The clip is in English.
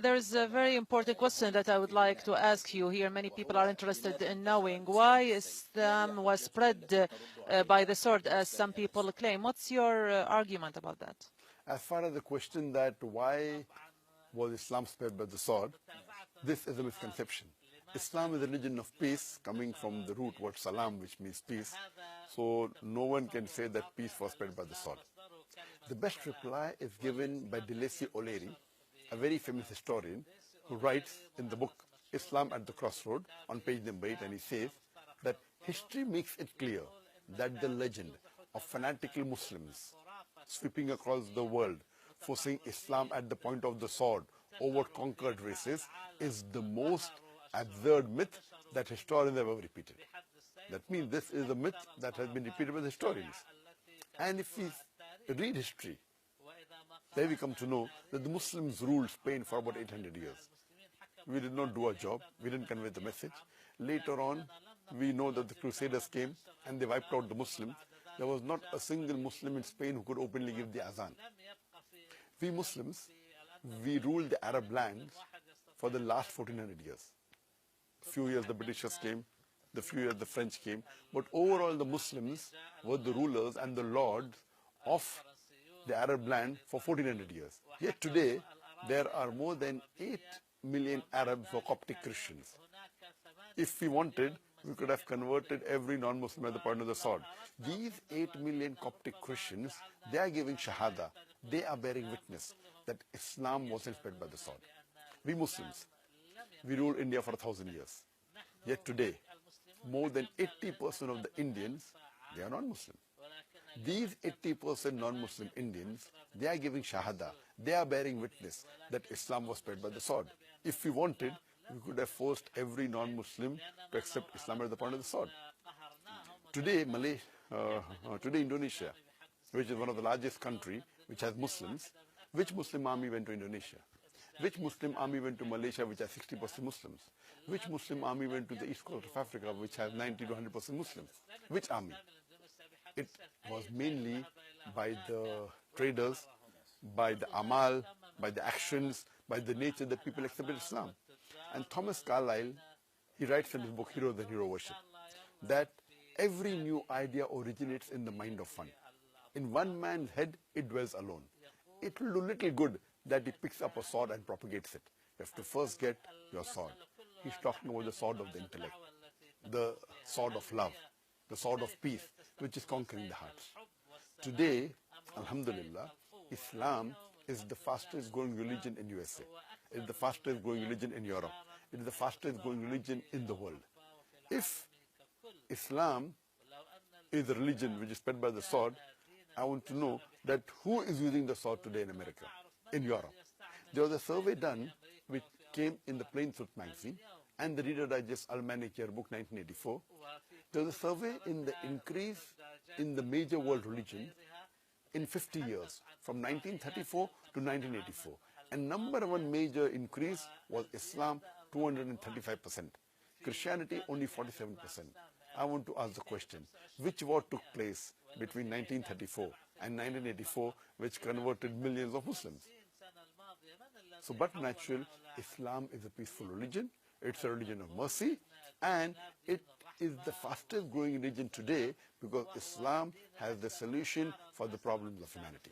There's a very important question that I would like to ask you here. Many people are interested in knowing why Islam was spread by the sword, as some people claim. What's your argument about that? As far as the question that why was Islam spread by the sword, this is a misconception. Islam is a religion of peace, coming from the root word salam, which means peace. So no one can say that peace was spread by the sword. The best reply is given by Deleuze O'Leary, a very famous historian, who writes in the book Islam at the Crossroad on page number 8, and he says that history makes it clear that the legend of fanatical Muslims sweeping across the world, forcing Islam at the point of the sword over conquered races, is the most absurd myth that historians have ever repeated. That means this is a myth that has been repeated by the historians. And if we read history, there we come to know that the Muslims ruled Spain for about 800 years. We did not do our job. We didn't convey the message. Later on, we know that the Crusaders came and they wiped out the Muslims. There was not a single Muslim in Spain who could openly give the azan. We Muslims, we ruled the Arab lands for the last 1400 years. A few years the Britishers came, the few years the French came, but overall the Muslims were the rulers and the lords of the Arab land for 1400 years. Yet today, there are more than 8 million Arabs who are Coptic Christians. If we wanted, we could have converted every non-Muslim at the point of the sword. These 8 million Coptic Christians, they are giving Shahada. They are bearing witness that Islam wasn't spread by the sword. We Muslims, we ruled India for 1,000 years. Yet today, more than 80% of the Indians, they are non-Muslim. These 80% non-Muslim Indians, they are giving Shahada. They are bearing witness that Islam was spread by the sword. If we wanted, we could have forced every non-Muslim to accept Islam at the point of the sword. Today, today Indonesia, which is one of the largest countries which has Muslims, which Muslim army went to Indonesia? Which Muslim army went to Malaysia, which has 60% Muslims? Which Muslim army went to the east coast of Africa, which has 90 to 100% Muslims? Which army? It was mainly by the traders, by the amal, by the actions, by the nature that people accepted Islam. And Thomas Carlyle, he writes in his book, Heroes and Hero Worship, that every new idea originates in the mind of one. In one man's head, it dwells alone. It will do little good that he picks up a sword and propagates it. You have to first get your sword. He's talking about the sword of the intellect, the sword of love, the sword of peace, which is conquering the hearts. Today, Alhamdulillah, Islam is the fastest growing religion in USA. It is the fastest growing religion in Europe. It is the fastest growing religion in the world. If Islam is a religion which is spread by the sword, I want to know that who is using the sword today in America, in Europe. There was a survey done which came in the Plain Truth magazine and the Reader Digest Almanac Yearbook 1984. There was a survey in the increase in the major world religion in 50 years, from 1934 to 1984. And number one major increase was Islam, 235%. Christianity, only 47%. I want to ask the question, which war took place between 1934 and 1984, which converted millions of Muslims? So, but natural, Islam is a peaceful religion. It's a religion of mercy, and it is the fastest growing religion today because Islam has the solution for the problems of humanity.